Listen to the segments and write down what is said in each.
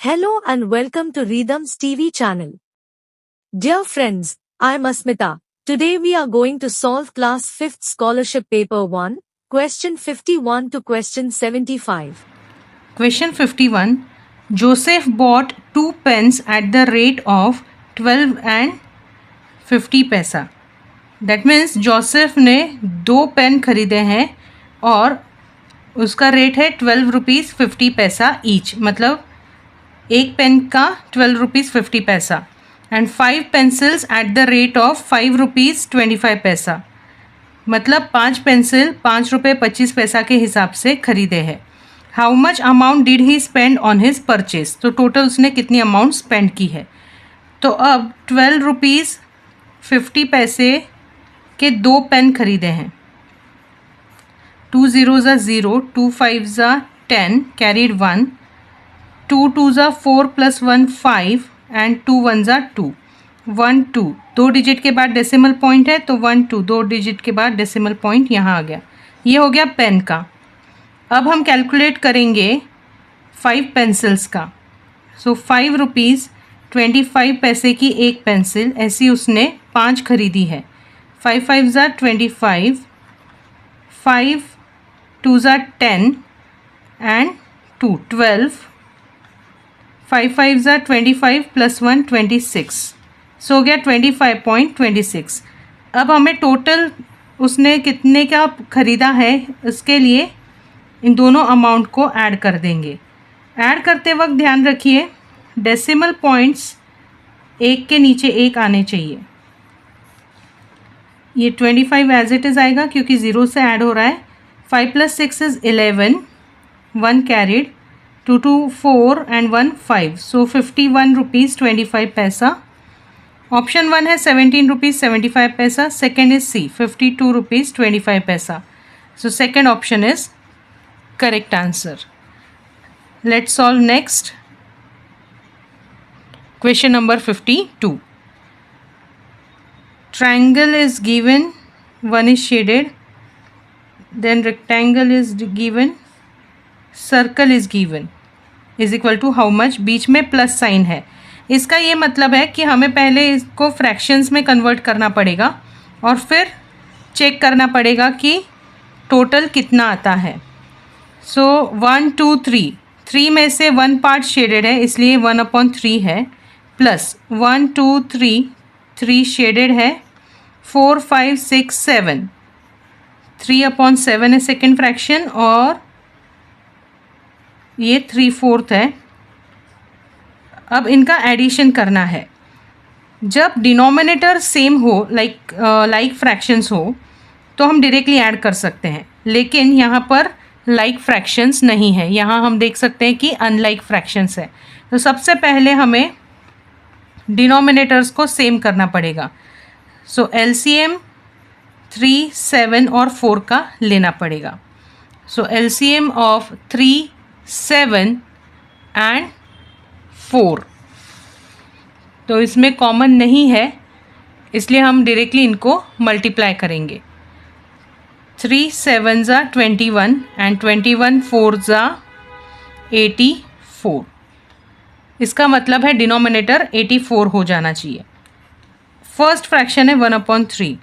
Hello and welcome to Rhythms TV channel. Dear friends, I am Asmita. Today we are going to solve class 5th scholarship paper 1, question 51 to question 75. Question 51. Joseph bought 2 pens at the rate of 12 and 50 पैसा. That means Joseph ने 2 pen खरीदे हैं और उसका rate है 12 rupees 50 पैसा each, मतलब एक पेन का 12 रुपीज़ 50 पैसा and 5 pencils at the rate of 5 rupees 25 पैसा, मतलब 5 पेंसिल 5 रुपये 25 पैसा के हिसाब से खरीदे हैं. How much amount did he spend on his purchase, तो टोटल उसने कितनी अमाउंट स्पेंड की है. तो अब 12 रुपीज़ 50 पैसे के 2 पेन खरीदे हैं. 2 zeros are 0, 2 5s are 10, carried 1, 2 2s are 4 plus 1 5 and 2 1s are 2. 1 2 2 digit के बाद डेसिमल पॉइंट है, तो 1 2 2 डिजिट के बाद डेसिमल पॉइंट यहाँ आ गया. ये हो गया पेन का. अब हम कैलकुलेट करेंगे 5 पेंसिल्स का. सो 5 रुपीज़ 25 पैसे की एक पेंसिल, ऐसी उसने 5 खरीदी है. 5 5s are 25, 5 2s are 10 and 2 12, 5 5s are 25 plus 1 26. सो हो गया 25.26. अब हमें टोटल उसने कितने का ख़रीदा है इसके लिए इन दोनों अमाउंट को ऐड कर देंगे. ऐड करते वक्त ध्यान रखिए डेसिमल पॉइंट्स एक के नीचे एक आने चाहिए. ये 25 एज इट इज़ आएगा क्योंकि ज़ीरो से ऐड हो रहा है. 5 + 6 is 11, 1 carried, 2 2 4 and 1 5. So 51 rupees 25 पैसा. ऑप्शन 1 है 17 रुपीज़ 75 पैसा. सेकेंड इज सी 52 रुपीज़ 25 पैसा. So second option is correct answer. Let's solve next. Question number 52. Triangle is given, 1 is shaded, then rectangle is given, circle is given, is equal to how much. बीच में plus sign है. इसका ये मतलब है कि हमें पहले इसको फ्रैक्शंस में कन्वर्ट करना पड़ेगा और फिर चेक करना पड़ेगा कि टोटल कितना आता है. सो 1 2 3, 3 में से 1 पार्ट शेडेड है इसलिए 1/3 है, प्लस 1 2 3, 3 शेडेड है, 4 5 6 7, 3/7 है सेकेंड फ्रैक्शन और ये 3/4 है. अब इनका एडिशन करना है. जब डिनोमिनेटर सेम हो, लाइक फ्रैक्शंस हो, तो हम डायरेक्टली ऐड कर सकते हैं, लेकिन यहाँ पर लाइक फ्रैक्शंस नहीं है. यहाँ हम देख सकते हैं कि अनलाइक फ्रैक्शंस है. तो सबसे पहले हमें डिनोमिनेटर्स को सेम करना पड़ेगा. सो एलसीएम 3 7 और 4 का लेना पड़ेगा. सो एलसीएम ऑफ 3 7 एंड 4, तो इसमें कॉमन नहीं है इसलिए हम डायरेक्टली इनको मल्टीप्लाई करेंगे. 3 7s are 21 and 21 4s are 84. इसका मतलब है डिनोमिनेटर 84 हो जाना चाहिए. फर्स्ट फ्रैक्शन है 1/3.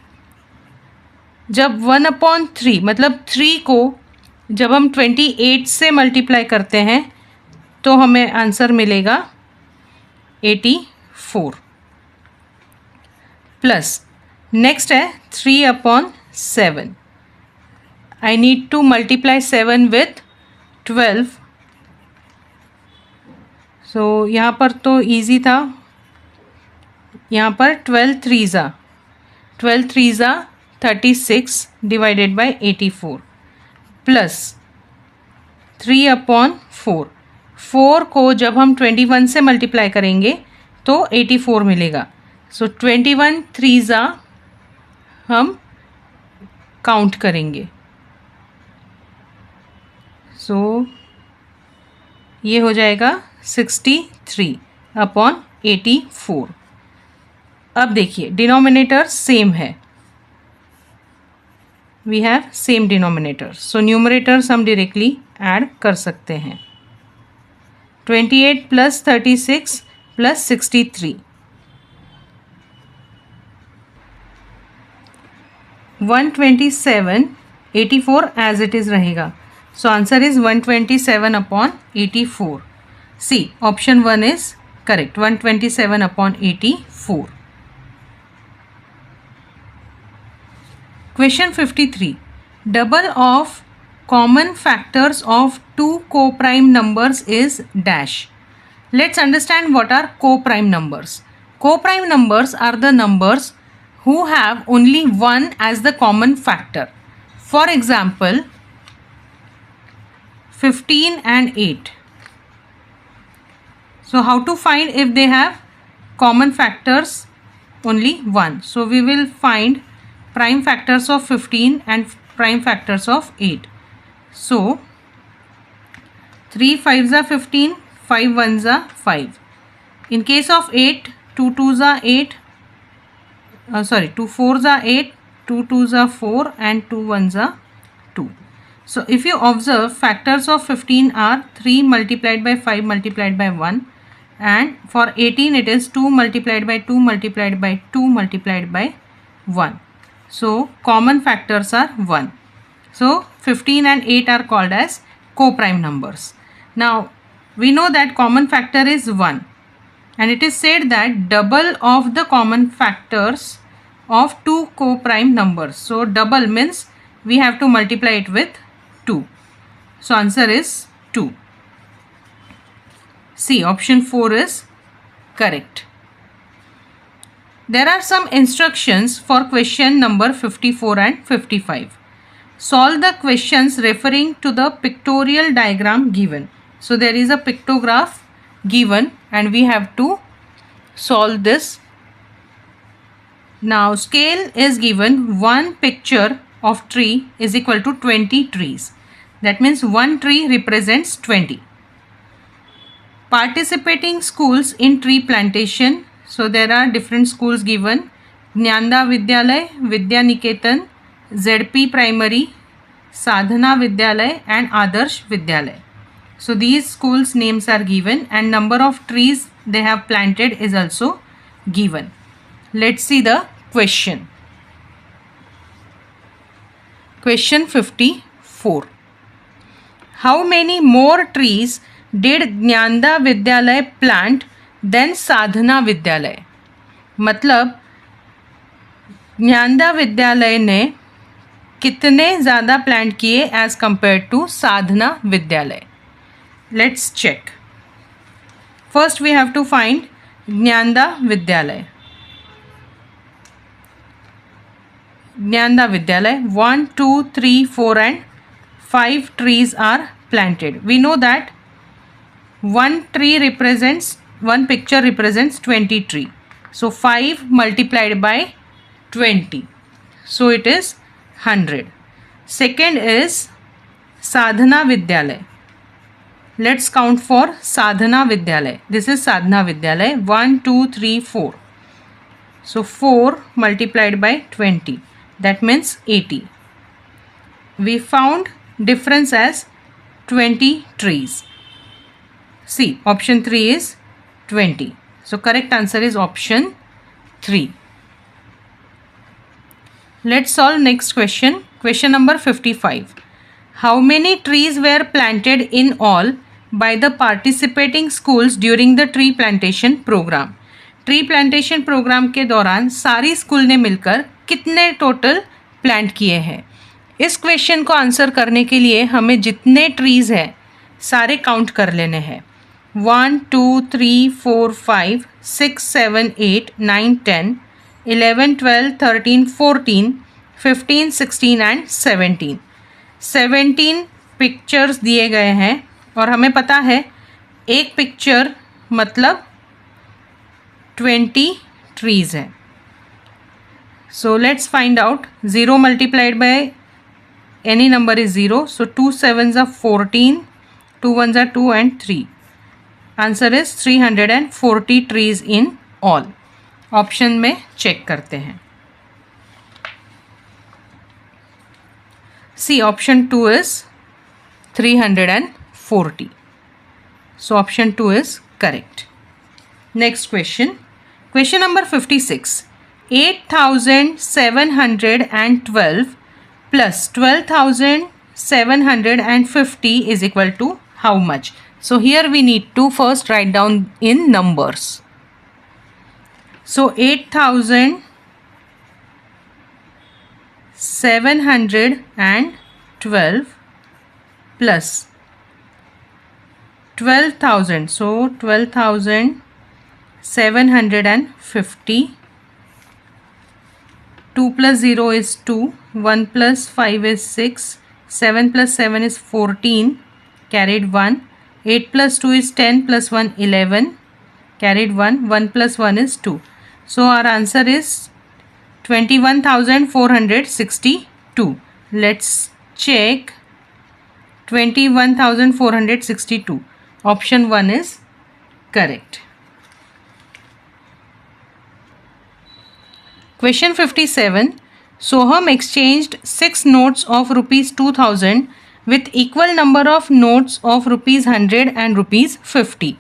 जब 1/3 मतलब 3 को जब हम 28 से मल्टीप्लाई करते हैं तो हमें आंसर मिलेगा 84. प्लस नेक्स्ट है 3/7. I need to multiply 7 with 12. सो यहाँ पर तो ईजी था. यहाँ पर 12 3s are 36 divided by 84, plus 3/4. 4 को जब हम 21 से मल्टीप्लाई करेंगे तो 84 मिलेगा. सो 21 3s हम काउंट करेंगे. सो ये हो जाएगा 63/84. अब देखिए डिनोमिनेटर सेम है, we have same denominator, so numerators हम डायरेक्टली ऐड कर सकते हैं. 28 plus 36 plus 63. 127, 84 as it is रहेगा. So answer is 127 upon 84. C. Option 1 is correct. 127 upon 84. Question 53. Double of common factors of two co-prime numbers is dash. Let's understand what are co-prime numbers. Co-prime numbers are the numbers who have only one as the common factor. For example, 15 and 8. So how to find if they have common factors only one? So we will find prime factors of 15 and prime factors of 8. So 3 5s are 15, 5 1s are 5. In case of 8, 2 2s are 8. 2 4s are 8, 2 2s are 4 and 2 1s are 2. So if you observe, factors of 15 are 3 multiplied by 5 multiplied by 1, and for 18 it is 2 multiplied by 2 multiplied by 2 multiplied by 1. So common factors are 1. So 15 and 8 are called as co-prime numbers. Now we know that common factor is 1, and it is said that double of the common factors of two co-prime numbers. So double means we have to multiply it with 2. So answer is 2. C. Option 4 is correct. There are some instructions for question number 54 and 55. Solve the questions referring to the pictorial diagram given. So there is a pictograph given and we have to solve this. Now scale is given. One picture of tree is equal to 20 trees. That means one tree represents 20. Participating schools in tree plantation. So there are different schools given. Jnanda Vidyalay, Vidya Niketan, ZP Primary, Sadhana Vidyalay and Adarsh Vidyalay. So these schools names are given and number of trees they have planted is also given. Let's see the question. Question 54. How many more trees did Jnanda Vidyalay plant than Sadhana Vidyalay? मतलब ज्ञानदा विद्यालय ने कितने ज़्यादा plant किए as compare to Sadhana Vidyalaya? Let's check. First we have to find Gyanada Vidyalaya. Gyanada विद्यालय 1 2 3 4 and 5 trees are planted. We know that one picture represents 20 tree. So 5 multiplied by 20. So it is 100. Second is Sadhana Vidyalay. Let's count for Sadhana Vidyalay. This is Sadhana Vidyalay. 1 2 3 4. So 4 multiplied by 20. That means 80. We found difference as 20 trees. C. Option 3 is 20. So correct answer is option 3. Let's solve next question. Question number 55. How many trees were planted in all by the participating schools during the tree plantation program? Tree plantation program के दौरान सारी school ने मिलकर कितने total plant किए हैं? इस question को आंसर करने के लिए हमें जितने ट्रीज़ हैं सारे काउंट कर लेने हैं. 1 2 3 4 5 6 7 8 9 10 11 12 13 14 15 16 एंड 17. 17 पिक्चर्स दिए गए हैं और हमें पता है एक पिक्चर मतलब 20 ट्रीज़ हैं. So let's find out. 0 multiplied by any number is 0. So 2 7s are 14, 2 1s are 2 and 3. Answer is 340 trees इन ऑल. ऑप्शन में चेक करते हैं. C. Option 2 is 340. So option 2 is correct. Next question. Question number 56. 8,712 plus 12,750 is equal to how much? So here we need to first write down in numbers. So 8,712 plus 12,000. So 12,750. 2 plus 0 is 2. 1 plus 5 is 6. 7 plus 7 is 14. Carried 1. 8 plus 2 is 10 plus 1 11. Carried 1. 1 plus 1 is 2. So our answer is 21,462. Let's check. 21,462. Option 1 is correct. Question 57. Soham exchanged 6 notes of rupees 2000 with equal number of notes of rupees 100 and rupees 50.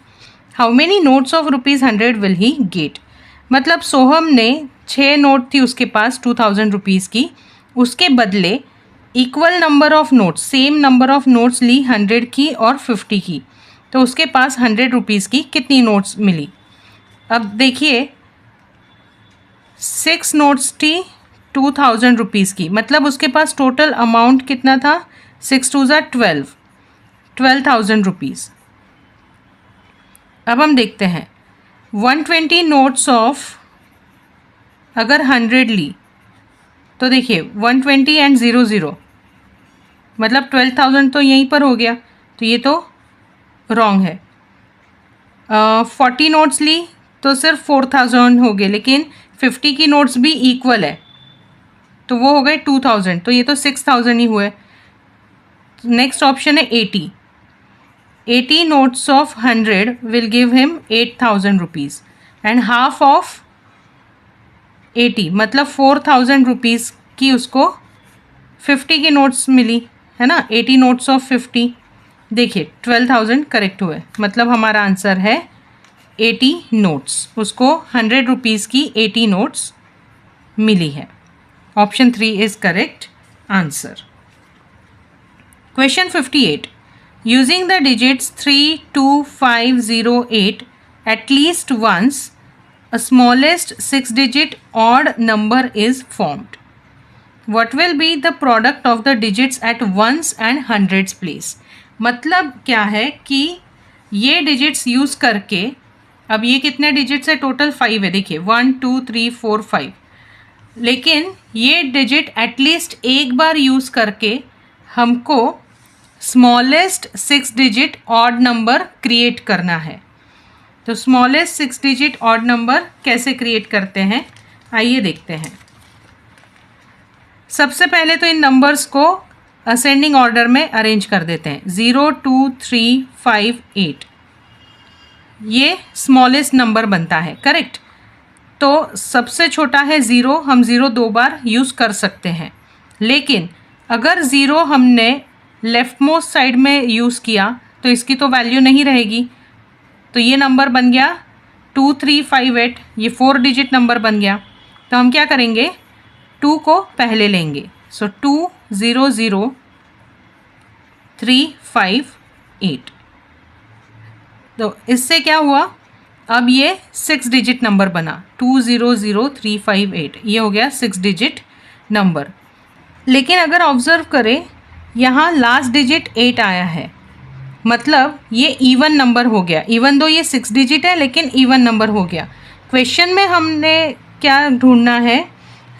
How many notes of rupees 100 will he get? मतलब सोहम ने 6 note थी उसके पास 2000 rupees की, उसके बदले equal number of notes, same number of notes ली 100 की और 50 की, तो उसके पास 100 रुपीज़ की कितनी नोट्स मिली? अब देखिए 6 नोट्स थी 2000 रुपीज़ की, मतलब उसके पास टोटल अमाउंट कितना था? 6 2 ज़ा 12,000 रुपीज़. अब हम देखते हैं 120 नोट्स ऑफ अगर 100 ली तो देखिए 120 एंड 00 मतलब 12,000 तो यहीं पर हो गया, तो ये तो रॉन्ग है. 40 नोट्स ली तो सिर्फ 4,000 हो गए, लेकिन 50 की नोट्स भी इक्वल है तो वो हो गए 2,000, तो ये तो 6,000 ही हुए. नेक्स्ट ऑप्शन है 80 notes of 100 will give him 8,000 rupees and half of 80 मतलब 4,000 रुपीज़ की उसको 50 की नोट्स मिली है ना. 80 नोट्स ऑफ 50, देखिए 12,000 करेक्ट हुए, मतलब हमारा आंसर है 80 नोट्स. उसको 100 रुपीज़ की 80 नोट्स मिली है. Option 3 is correct answer. Question 58. Using the digits 3, 2, 5, 0, 8 at least once, a smallest 6-digit odd number is formed. What will be the product of the digits at ones and hundreds place? मतलब क्या है कि ये digits use करके, अब ये कितने digits है? टोटल 5 है. देखिए 1 2 3 4 5, लेकिन ये डिजिट एटलीस्ट एक बार यूज़ करके हमको smallest 6 digit odd number create करना है. तो स्मॉलेस्ट 6 डिजिट ऑड नंबर कैसे क्रिएट करते हैं, आइए देखते हैं. सबसे पहले तो इन नंबर्स को असेंडिंग ऑर्डर में अरेंज कर देते हैं. 0 2 3 5 8 ये स्मॉलेस्ट नंबर बनता है, करेक्ट. तो सबसे छोटा है 0, हम 0 2 बार यूज़ कर सकते हैं, लेकिन अगर 0 हमने लेफ्ट मोस्ट साइड में यूज़ किया तो इसकी तो वैल्यू नहीं रहेगी. तो ये नंबर बन गया 2 3 5 8, ये 4 डिजिट नंबर बन गया. तो हम क्या करेंगे, 2 को पहले लेंगे. सो 2 0 0 3 5 8. तो इससे क्या हुआ, अब ये 6 डिजिट नंबर बना. 2 0 0 3 5 8 ये हो गया 6 डिजिट नंबर. लेकिन अगर ऑब्जर्व करें, यहाँ लास्ट डिजिट 8 आया है, मतलब ये इवन नंबर हो गया. इवन दो ये 6 डिजिट है लेकिन इवन नंबर हो गया. क्वेश्चन में हमने क्या ढूंढना है,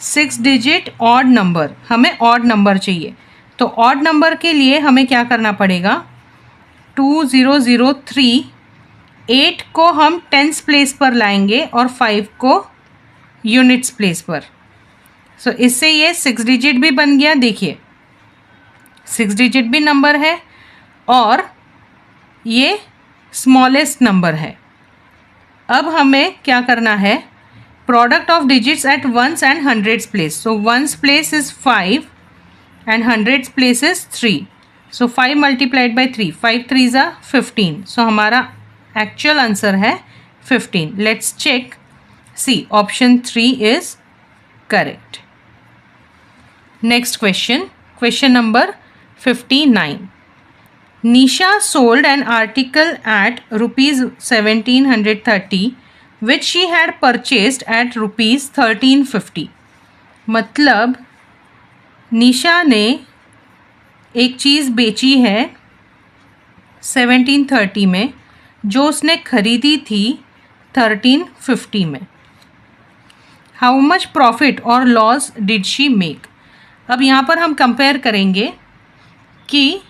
6 डिजिट ऑड नंबर. हमें ऑड नंबर चाहिए, तो ऑड नंबर के लिए हमें क्या करना पड़ेगा, 2 0 0 3 8 को हम टेंस प्लेस पर लाएंगे और 5 को यूनिट्स प्लेस पर. सो इससे ये 6 डिजिट भी बन गया. देखिए 6 डिजिट भी नंबर है और ये स्मॉलेस्ट नंबर है. अब हमें क्या करना है, product of digits at ones and hundreds place. So ones place is 5 and hundreds place is 3. So 5 multiplied by 3, 5 3 ज़ा 15. सो हमारा एक्चुअल आंसर है 15. Let's check. C, option 3 is correct. Next question, question number 59. Nisha sold an article at rupees 1730 which she had purchased at rupees 1350. मतलब निशा ने एक चीज़ बेची है 1730 में जो उसने खरीदी थी 1350 में. हाउ मच प्रॉफिट और लॉस डिड शी मेक. अब यहाँ पर हम कंपेयर करेंगे कि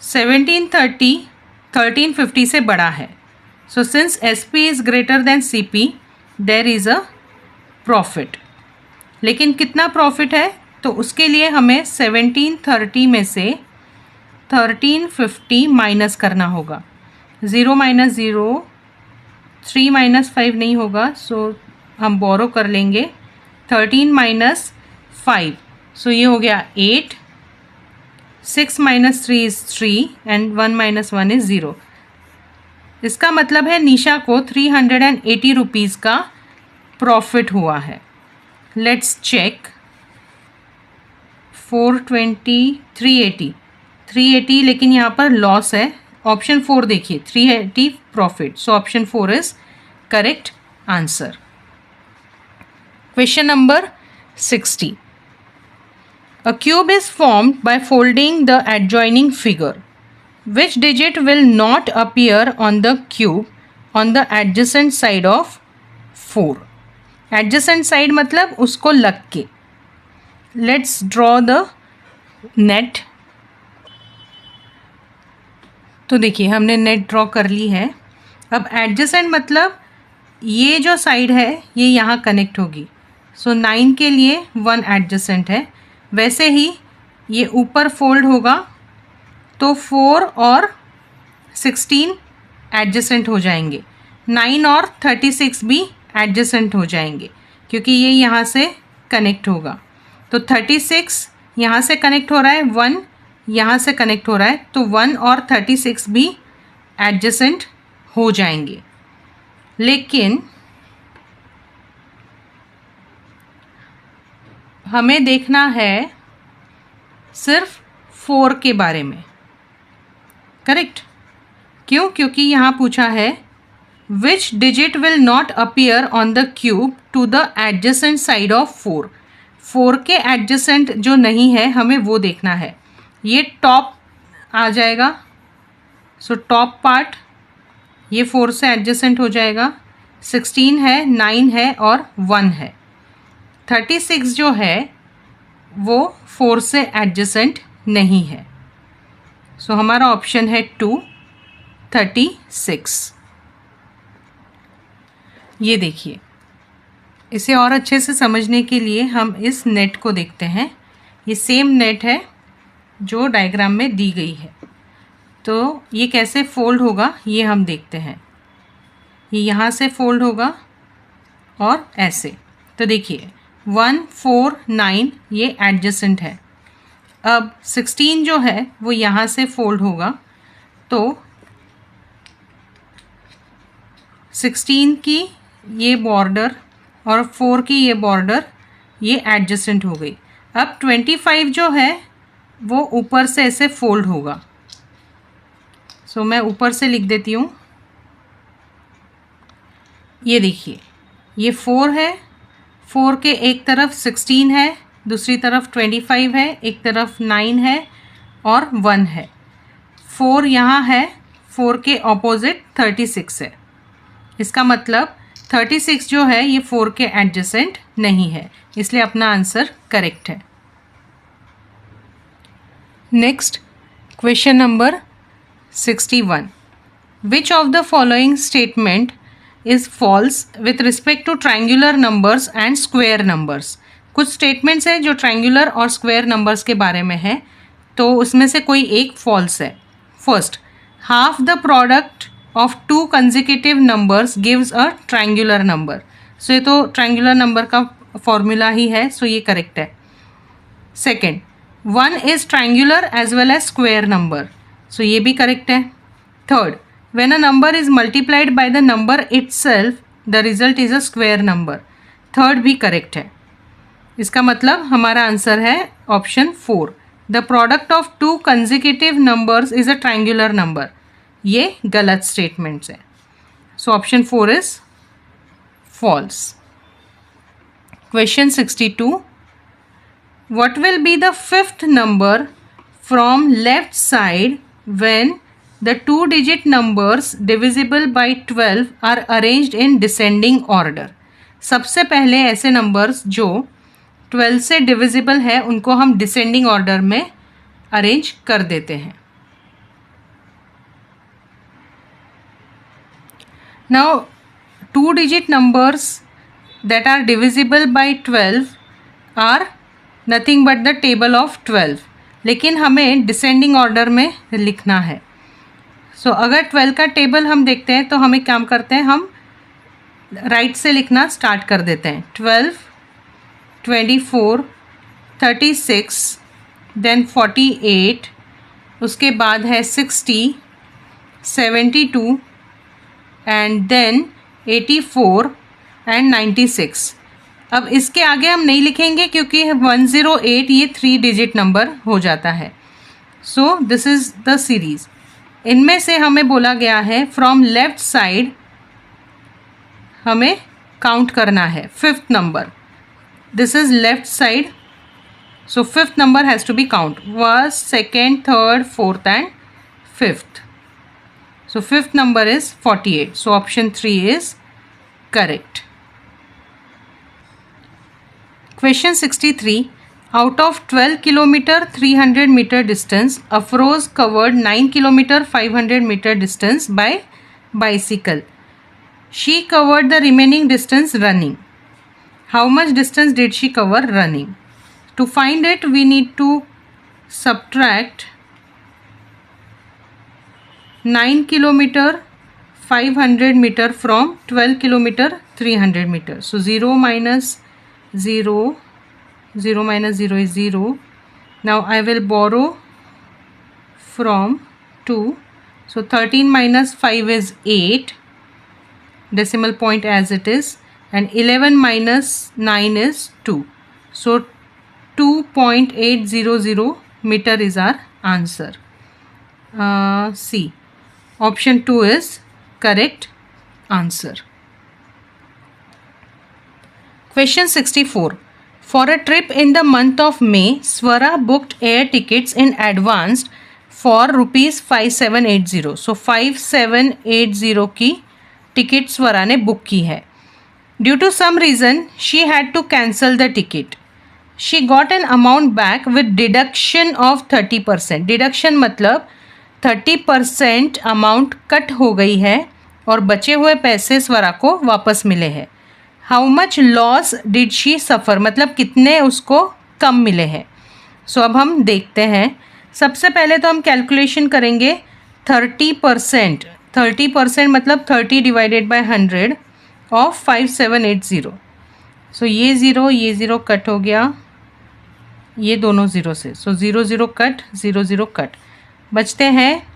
1730 1350 से बड़ा है. So since SP is greater than CP there is a profit. लेकिन कितना प्रॉफिट है, तो उसके लिए हमें 1730 में से 1350 माइनस करना होगा. 0 माइनस 0 3 माइनस 5 नहीं होगा, सो हम बोरो कर लेंगे 13 माइनस 5. सो ये हो गया 8. 6 minus 3 is 3 and 1 minus 1 is 0. इसका मतलब है निशा को 380 रुपीज़ का प्रॉफिट हुआ है. Let's check. 420 380, लेकिन यहाँ पर लॉस है. ऑप्शन 4 देखिए, 380 profit. So option 4 is correct answer. Question number 60. A cube is formed by folding the adjoining figure. Which digit will not appear on the cube on the adjacent side of 4? Adjacent side मतलब उसको लग के. Let's draw the net. तो देखिए हमने net draw कर ली है. अब एडजेसेंट मतलब ये जो साइड है ये यहाँ कनेक्ट होगी. सो 9 के लिए 1 एडजेसेंट है. वैसे ही ये ऊपर फोल्ड होगा तो 4 और 16 एडजेसेंट हो जाएंगे. 9 और 36 भी एडजेसेंट हो जाएंगे क्योंकि ये यहाँ से कनेक्ट होगा. तो 36 यहाँ से कनेक्ट हो रहा है, 1 यहाँ से कनेक्ट हो रहा है, तो 1 और 36 भी एडजेसेंट हो जाएंगे. लेकिन हमें देखना है सिर्फ 4 के बारे में. करेक्ट. क्यों? क्योंकि यहाँ पूछा है which digit will not appear on the cube to the adjacent side of 4. 4 के एडजेसेंट जो नहीं है हमें वो देखना है. ये टॉप आ जाएगा. सो टॉप पार्ट ये 4 से एडजेसेंट हो जाएगा. 16 है, 9 है और 1 है. 36 जो है वो 4 से एडजेसेंट नहीं है. सो हमारा ऑप्शन है 2, 36. ये देखिए, इसे और अच्छे से समझने के लिए हम इस नेट को देखते हैं. ये सेम नेट है जो डायग्राम में दी गई है. तो ये कैसे फोल्ड होगा ये हम देखते हैं. ये यहाँ से फोल्ड होगा और ऐसे. तो देखिए 1 4 9 ये एडजेसेंट है. अब 16 जो है वो यहाँ से फोल्ड होगा तो 16 की ये बॉर्डर और 4 की ये बॉर्डर ये एडजेसेंट हो गई. अब 25 जो है वो ऊपर से ऐसे फोल्ड होगा. सो मैं ऊपर से लिख देती हूँ. ये देखिए ये 4 है. 4 के एक तरफ 16 है, दूसरी तरफ 25 है, एक तरफ 9 है और 1 है. 4 यहाँ है, 4 के ऑपोजिट 36 है. इसका मतलब 36 जो है ये 4 के एडजेसेंट नहीं है, इसलिए अपना आंसर करेक्ट है. Next question number 61. Which of the following statement is false with respect to triangular numbers and square numbers. कुछ स्टेटमेंट्स है जो ट्रायंगुलर और स्क्वायर नंबर्स के बारे में है, तो उसमें से कोई एक फॉल्स है. First, half the product of 2 consecutive numbers gives a triangular number. So ये तो ट्रायंगुलर नंबर का फॉर्मूला ही है, सो ये करेक्ट है. Second, 1 is triangular as well as square number, so ये भी करेक्ट है. Third, when a number is multiplied by the number itself the result is a square number. Third भी correct है. इसका मतलब हमारा आंसर है option 4. The product of two consecutive numbers is a triangular number. ये गलत statements है. So option 4 is false. Question 62. What will be the fifth number from left side when the two-digit numbers divisible by 12 are arranged in descending order? सबसे पहले ऐसे numbers जो 12 से divisible है उनको हम डिसेंडिंग ऑर्डर में अरेंज कर देते हैं. Now, two-digit numbers that are divisible by 12 are nothing but the table of 12, लेकिन हमें डिसेंडिंग ऑर्डर में लिखना है. सो अगर 12 का टेबल हम देखते हैं तो हम एक काम करते हैं, हम राइट से लिखना स्टार्ट कर देते हैं. 12, 24, 36, देन 48, उसके बाद है 60, 72 एंड देन 84 एंड 96. अब इसके आगे हम नहीं लिखेंगे क्योंकि 108 ये 3 डिजिट नंबर हो जाता है. So this is the series. इनमें से हमें बोला गया है फ्रॉम लेफ्ट साइड हमें काउंट करना है fifth number. This is left side, so fifth number has to be count. First, second, third, fourth and fifth. So fifth number is 48. So option 3 is correct. Question 63. Out of 12 kilometer 300 meter distance, Afroz covered 9 kilometer 500 meter distance by bicycle. She covered the remaining distance running. How much distance did she cover running? To find it, we need to subtract 9 kilometer 500 meter from 12 kilometer 300 meter. So 0 minus 0, 0 minus 0 is 0. Now I will borrow from 2. So 13 minus 5 is 8, decimal point as it is, and 11 minus 9 is 2. So 2.800 meter is our answer. C. Option 2 is correct answer. Question 64. For a trip in the month of May, Swara booked air tickets in advance for rupees 5780. So 5780 की ticket स्वरा ने book की है. Due to some reason, she had to cancel the ticket. She got an amount back with deduction of 30%. Deduction मतलब 30% amount cut हो गई है और बचे हुए पैसे स्वरा को वापस मिले हैं. How much loss did she suffer मतलब कितने उसको कम मिले हैं. सो अब हम देखते हैं. सबसे पहले तो हम कैलकुलेशन करेंगे 30%. 30% मतलब 30 डिवाइडेड बाय 100 ऑफ 5780. सो ये ज़ीरो कट हो गया ये दोनों ज़ीरो से. सो 0 0 कट 0 0 कट. बचते हैं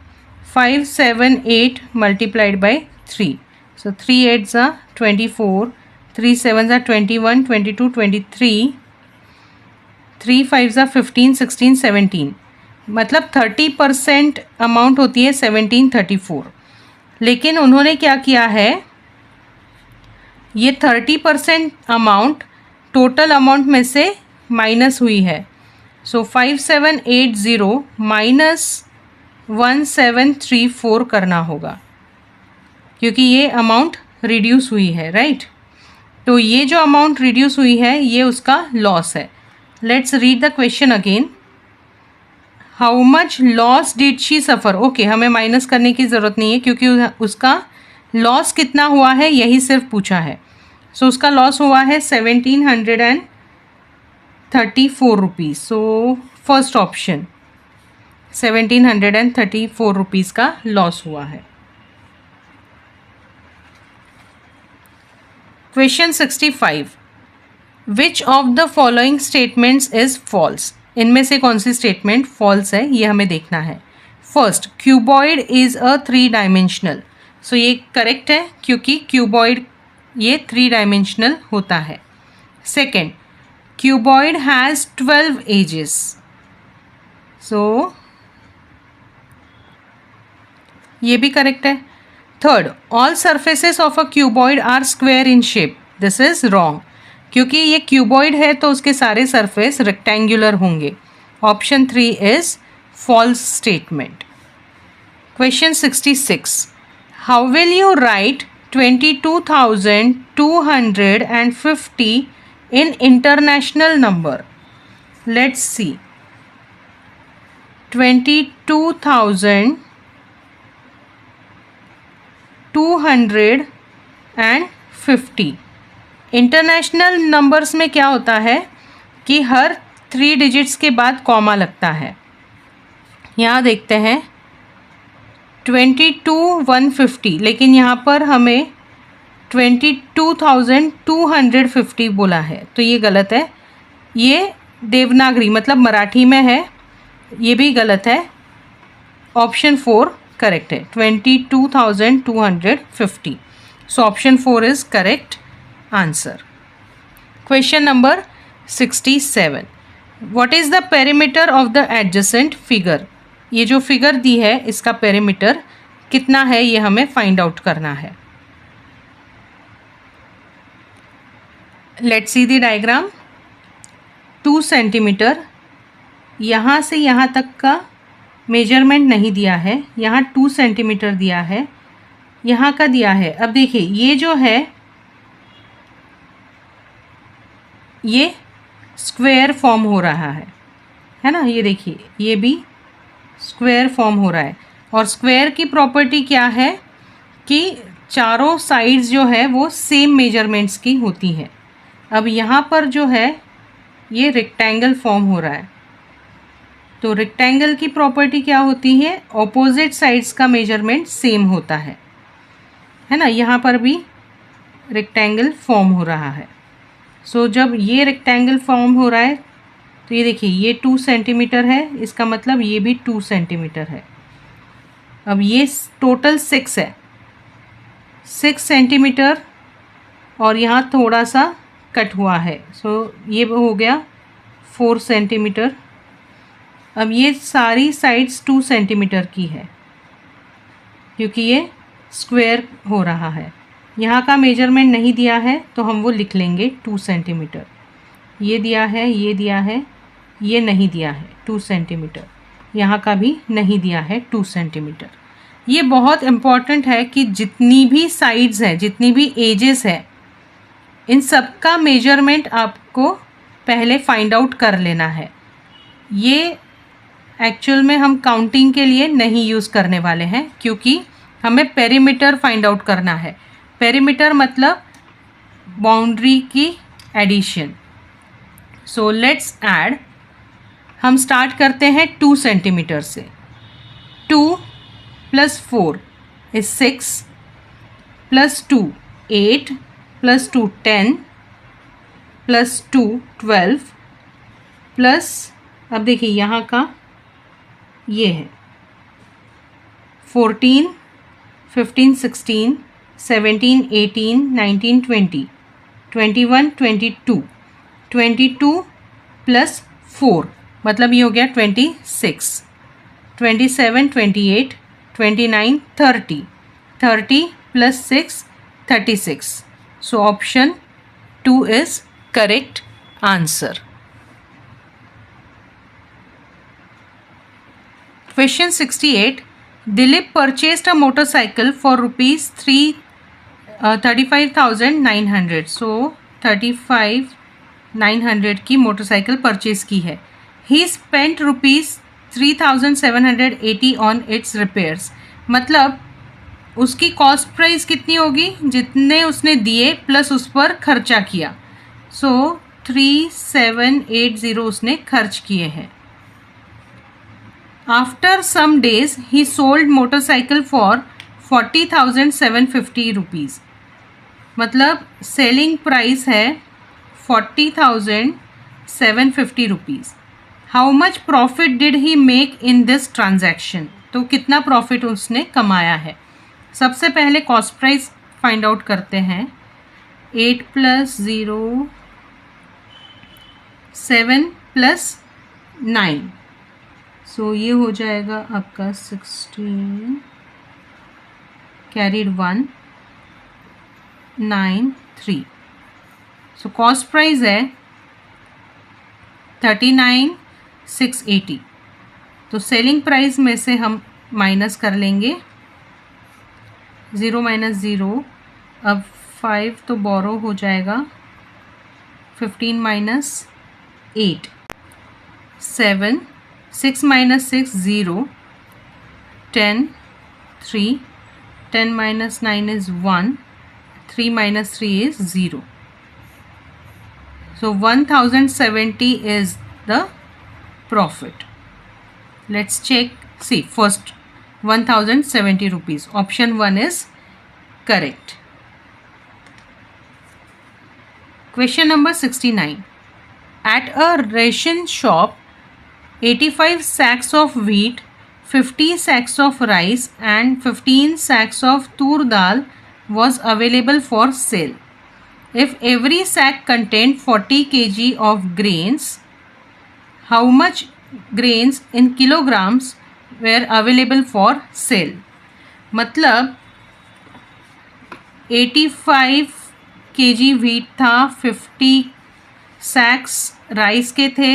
578 मल्टीप्लाइड बाय 3. सो 3 8 ज़ा 24, 3 7 ज़ा 21, 22, 23, 3 5 ज़ा 15, 16, 17. मतलब 30% अमाउंट होती है 1734. लेकिन उन्होंने क्या किया है, ये 30% अमाउंट टोटल अमाउंट में से माइनस हुई है. सो 5780 माइनस 1734 करना होगा क्योंकि ये अमाउंट रिड्यूस हुई है, राइट. तो ये जो अमाउंट रिड्यूस हुई है ये उसका लॉस है. Let's read the question again. How much loss did she suffer. Okay, हमें माइनस करने की ज़रूरत नहीं है क्योंकि उसका लॉस कितना हुआ है यही सिर्फ पूछा है. सो उसका लॉस हुआ है 1734 rupees. So first option 1734 rupees का लॉस हुआ है. Question 65. Which of the following statements is false? इनमें से कौन सी स्टेटमेंट फॉल्स है ये हमें देखना है. First, cuboid is a 3 dimensional. So ये करेक्ट है क्योंकि क्यूबॉइड ये 3 डायमेंशनल होता है. Second, cuboid has 12 edges. So ये भी करेक्ट है. Third, all surfaces of a cuboid are square in shape. This is wrong क्योंकि ये क्यूबॉइड है तो उसके सारे सरफेस रेक्टेंगुलर होंगे. Option 3 is false statement. Question 66. How will you write 22,250 in international number? Let's see. 22,250 international numbers में क्या होता है कि हर 3 डिजिट्स के बाद कॉमा लगता है. यहाँ देखते हैं 22,150, लेकिन यहाँ पर हमें 22,250 बोला है तो ये गलत है. ये देवनागरी मतलब मराठी में है, ये भी गलत है. ऑप्शन 4 करेक्ट है, 22,250. सो option 4 is correct answer. Question number 67. What is the perimeter of the adjacent figure? ये जो फिगर दी है इसका पेरीमीटर कितना है ये हमें फाइंड आउट करना है. Let's see the diagram. 2 centimetre, यहाँ से यहाँ तक का मेजरमेंट नहीं दिया है, यहाँ 2 सेंटीमीटर दिया है, यहाँ का दिया है. अब देखिए ये जो है ये स्क्वायर फॉर्म हो रहा है ना. ये देखिए ये भी स्क्वायर फॉर्म हो रहा है और स्क्वायर की प्रॉपर्टी क्या है कि चारों साइड्स जो है वो सेम मेजरमेंट्स की होती हैं. अब यहाँ पर जो है ये रेक्टेंगल फॉर्म हो रहा है तो रेक्टेंगल की प्रॉपर्टी क्या होती है, ऑपोजिट साइड्स का मेजरमेंट सेम होता है ना. यहाँ पर भी रेक्टेंगल फॉर्म हो रहा है. सो जब ये रेक्टेंगल फॉर्म हो रहा है तो ये देखिए ये 2 सेंटीमीटर है, इसका मतलब ये भी 2 सेंटीमीटर है. अब ये टोटल 6 है, 6 सेंटीमीटर और यहाँ थोड़ा सा कट हुआ है. सो ये हो गया 4 सेंटीमीटर. अब ये सारी साइड्स 2 सेंटीमीटर की है क्योंकि ये स्क्वायर हो रहा है. यहाँ का मेजरमेंट नहीं दिया है तो हम वो लिख लेंगे 2 सेंटीमीटर. ये दिया है, ये दिया है, ये नहीं दिया है 2 सेंटीमीटर, यहाँ का भी नहीं दिया है 2 सेंटीमीटर. ये बहुत इम्पॉर्टेंट है कि जितनी भी साइड्स हैं, जितनी भी एजेस है, इन सब का मेजरमेंट आपको पहले फाइंड आउट कर लेना है. ये एक्चुअल में हम काउंटिंग के लिए नहीं यूज़ करने वाले हैं क्योंकि हमें पेरीमीटर फाइंड आउट करना है. पेरीमीटर मतलब बाउंड्री की एडिशन. So let's add. हम स्टार्ट करते हैं 2 सेंटीमीटर से. 2 + 4 is 6 + 2 8 + 2 10 + 2 12 प्लस अब देखिए यहाँ का ये है 14 15 16 17 18 19 20 21 22 22 + 4 मतलब ये हो गया 26 27 28 29 30 30 + 6 36. So option 2 is correct answer. Question 68. Dilip purchased a motorcycle for rupees 35,900. So 35,900 की मोटरसाइकिल परचेज की है. He spent rupees 3,780 on its repairs. मतलब उसकी कॉस्ट प्राइस कितनी होगी, जितने उसने दिए प्लस उस पर खर्चा किया. सो 3,780 उसने खर्च किए हैं. After some days he sold motorcycle for 40,750 rupees. मतलब सेलिंग प्राइस है 40,750 rupees. How much profit did he make in this transaction, तो कितना प्रॉफिट उसने कमाया है। सबसे पहले कॉस्ट प्राइस फाइंड आउट करते हैं। 8 + 0 7 + 9, सो ये हो जाएगा आपका 16 कैरीड 1 9 3। सो कॉस्ट प्राइस है 39,680। तो सेलिंग प्राइस में से हम माइनस कर लेंगे 0 - 0। अब 5 तो बोरो हो जाएगा, 15 - 8 7 6 - 6 0 10 3 10 - 9 is 1 3 - 3 is 0. So 1070 is the profit. Let's check. See, first 1070 rupees. Option 1 is correct. Question number 69. At a ration shop, 85 sacks of wheat, 50 sacks of rice and 15 sacks of tur dal was available for sale. If every sack contained 40 kg of grains, how much grains in kilograms were available for sale? मतलब 85 kg wheat था, 50 sacks rice के थे,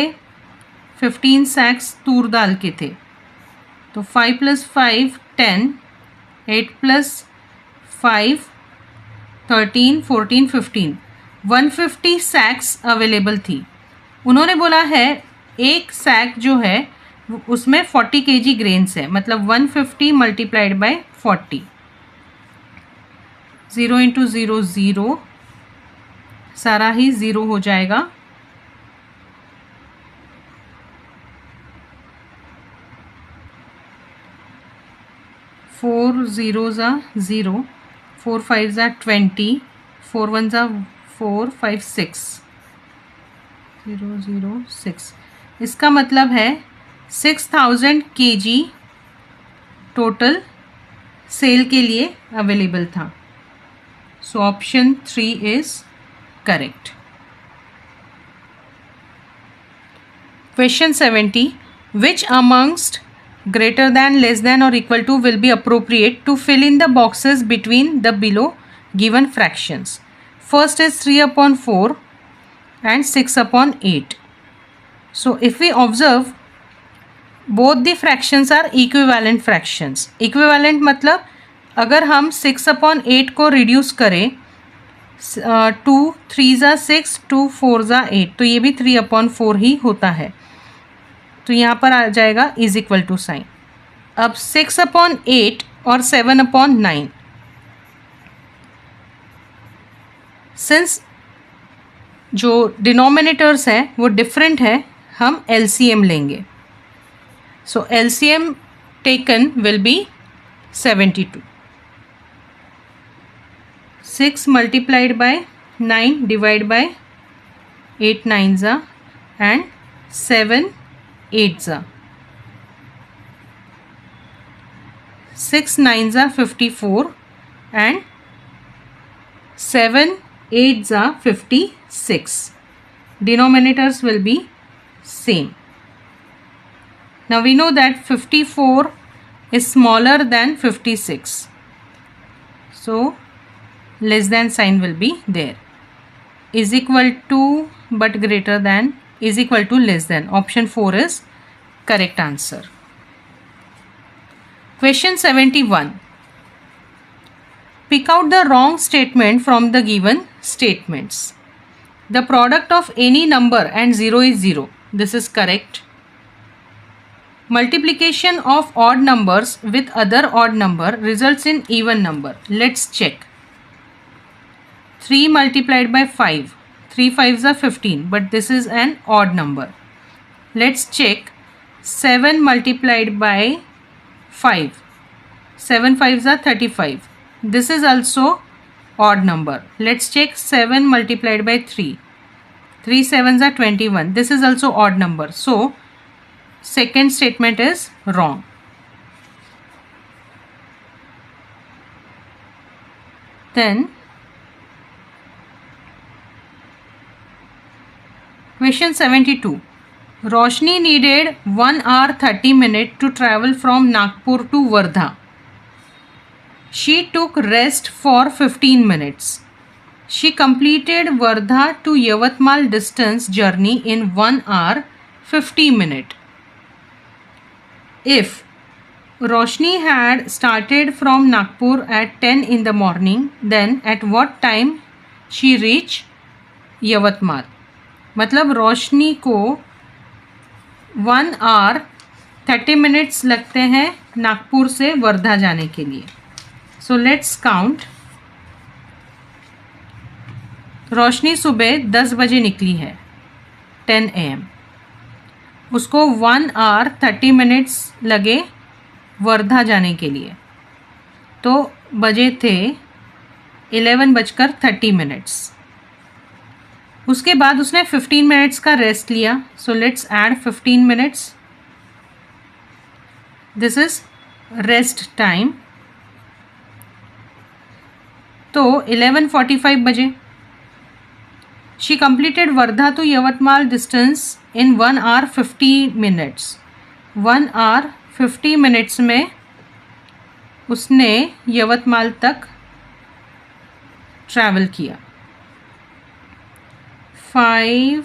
15 sacks तूर दाल के थे। तो 5 + 5 10, 8 + 5 13 14 15, 150 sacks available थी। उन्होंने बोला है एक सैक जो है उसमें 40 kg ग्रेन्स है, मतलब 150 × 40। 0 × 0 0, सारा ही 0 हो जाएगा। 4 zeros are 0, 4 5s are 20, 4 1s are 4, 5 6, 0 0 6। इसका मतलब है 6000 kg टोटल सेल के लिए अवेलेबल था। सो option 3 is correct. Question 70. Which amongst greater than, less than or equal to will be appropriate to fill in the boxes between the below given fractions? First is 3/4 and 6/8. So if we observe, both the fractions are equivalent fractions. Equivalent मतलब अगर हम 6/8 को reduce करें 2 3s are 6, 2 4s are 8, तो ये भी 3/4 ही होता है। तो यहाँ पर आ जाएगा इज इक्वल टू साइन। अब 6/8 और 7/9, सिंस जो डिनोमिनेटर्स हैं वो डिफरेंट है, हम एलसीएम लेंगे। So LCM taken will be 72। 6 × 9 divide by 8 9s and 7 8s। 6 9s are 54 and 7 8s are 56. Denominators will be same. Now we know that 54 is smaller than 56. So less than sign will be there. Is equal to but greater than, is equal to less than. Option 4 is correct answer. Question 71. Pick out the wrong statement from the given statements. The product of any number and 0 is 0. This is correct. Multiplication of odd numbers with other odd number results in even number. Let's check. 3 × 5. 3 5s are 15, but this is an odd number. Let's check. 7 × 5. 7 5s are 35. This is also odd number. Let's check. 7 × 3. 3 7s are 21. This is also odd number. So second statement is wrong. Then question 72. Roshni needed 1 hour 30 minutes to travel from Nagpur to Wardha. She took rest for 15 minutes. She completed Wardha to Yavatmal distance journey in 1 hour 50 minutes. If Roshni had started from Nagpur at 10 in the morning, then at what time she reached Yavatmal? मतलब रोशनी को 1 hour 30 minutes लगते हैं नागपुर से वर्धा जाने के लिए. So let's count. रोशनी सुबह 10 बजे निकली है 10 AM. उसको 1 hour 30 minutes लगे वर्धा जाने के लिए. तो बजे थे 11:30. उसके बाद उसने 15 minutes का रेस्ट लिया. So let's add 15 minutes. This is rest time. तो 11:45 बजे. She completed Wardha to Yavatmal distance in 1 hour 50 minutes. 1 hour 50 minutes में उसने यवतमाल तक ट्रैवल किया. 5,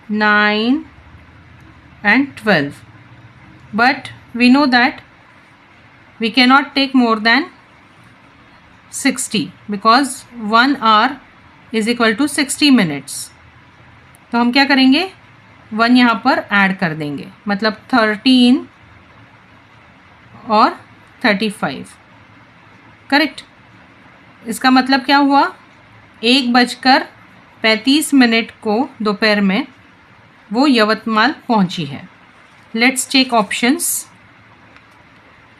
9 and 12. But we know that we cannot take more than 60 because 1 hour is equal to 60 minutes. तो हम क्या करेंगे, 1 यहाँ पर ऐड कर देंगे. मतलब 13 और 35. करेक्ट. इसका मतलब क्या हुआ, 1:35 को दोपहर में वो यवतमाल पहुंची है. Let's check options.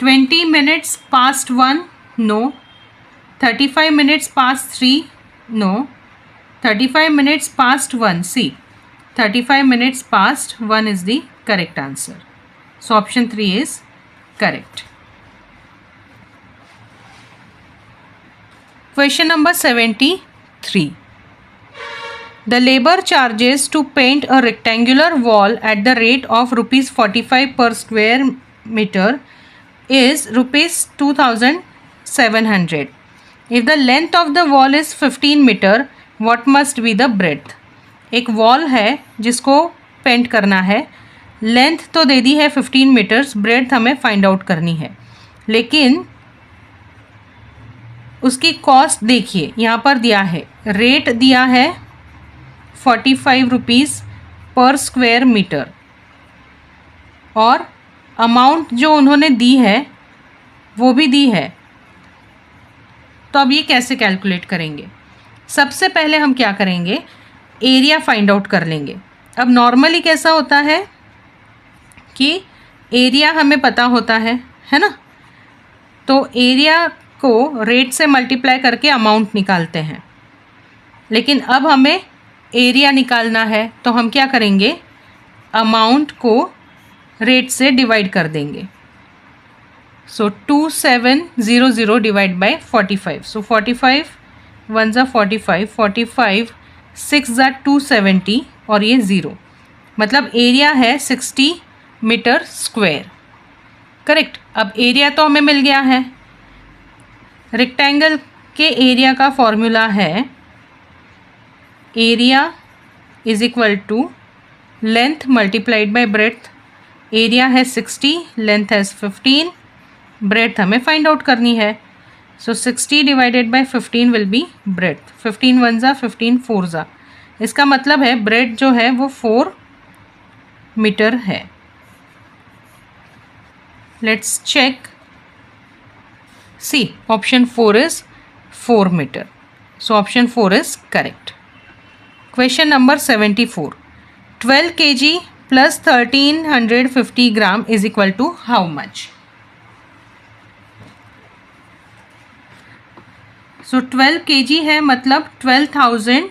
20 minutes past 1, no. 35 minutes past 3, no. 35 minutes past 1, C. 35 minutes past 1 is the correct answer. So option 3 is correct. Question number 73. The labor charges to paint a rectangular wall at the rate of rupees 45 per square meter is rupees 2,700. If the length of the wall is 15 meter, what must be the breadth? एक wall है जिसको paint करना है. Length तो दे दी है 15 metres, breadth हमें find out करनी है. लेकिन उसकी कॉस्ट देखिए, यहाँ पर दिया है, रेट दिया है 45 रुपीज़ पर स्क्वायर मीटर और अमाउंट जो उन्होंने दी है वो भी दी है. तो अब ये कैसे कैलकुलेट करेंगे? सबसे पहले हम क्या करेंगे, एरिया फाइंड आउट कर लेंगे. अब नॉर्मली कैसा होता है कि एरिया हमें पता होता है ना. तो एरिया को रेट से मल्टीप्लाई करके अमाउंट निकालते हैं. लेकिन अब हमें एरिया निकालना है तो हम क्या करेंगे, अमाउंट को रेट से डिवाइड कर देंगे. सो 2700 डिवाइड बाय 45. सो 45 1 ज़ा 45, 45 6 ज़ा 270 और ये 0. मतलब एरिया है 60 मीटर स्क्वायर. करेक्ट. अब एरिया तो हमें मिल गया है. रेक्टेंगल के एरिया का फॉर्मूला है area is equal to length multiplied by breadth. Area है 60, लेंथ है 15, ब्रेड्थ हमें फाइंड आउट करनी है. सो 60 divided by 15 will be breadth. 15 1 ज़ा 15 4 ज़ा. इसका मतलब है ब्रेड जो है वो 4 मीटर है. Let's check. C option 4 is 4 metre. So option 4 is correct. Question number 74. 12 kg plus 1350 gram is equal to how much? So 12 kg है मतलब 12,000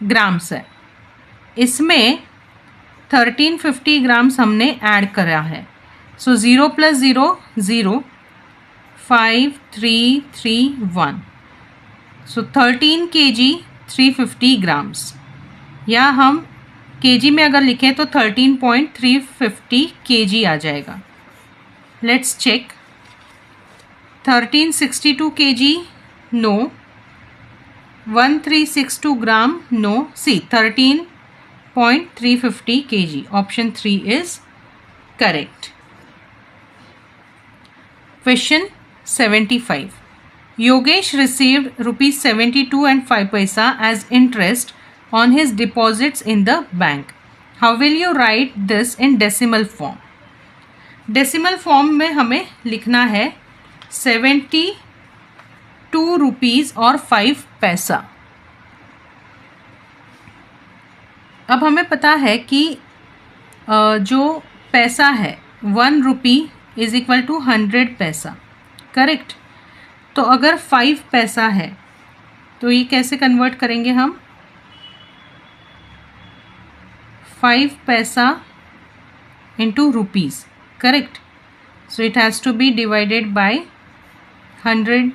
ग्राम्स है. इसमें 1350 ग्राम्स हमने ऐड करा है. सो 0 + 0 0, 5331. सो 13 kg 350 ग्राम्स, या हम kg में अगर लिखें तो 13.350 kg आ जाएगा. Let's check. 1362 kg, no. 1362 gram, no. C 13.350 kg. Option 3 is correct. Question 75. Yogesh received ₹72.05 as interest on his deposits in the bank. How will you write this in decimal form? Decimal form में हमें लिखना है 72 rupees और 5 पैसा. अब हमें पता है कि जो पैसा है 1 रुपी इज इक्वल टू 100 पैसा, करेक्ट. तो अगर 5 पैसा है तो ये कैसे कन्वर्ट करेंगे हम? 5 पैसा into rupees, correct. So it has to be divided by 100.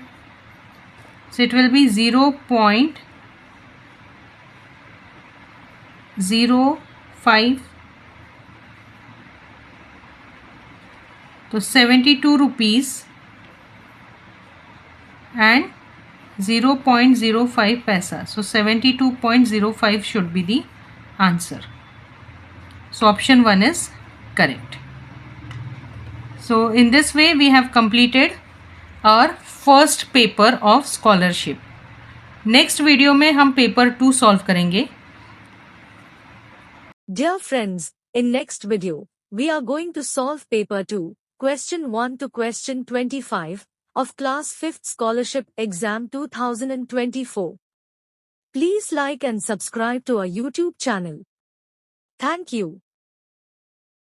So it will be 0.05. तो 72 rupees and 0.05 paisa. So 72.05 should be the answer. So option 1 is correct. So in this way we have completed our first paper of scholarship. Next video में हम paper 2 solve करेंगे. Dear friends, in next video, we are going to solve paper 2, question 1 to question 25 of class 5th scholarship exam 2024. Please like and subscribe to our YouTube channel. Thank you.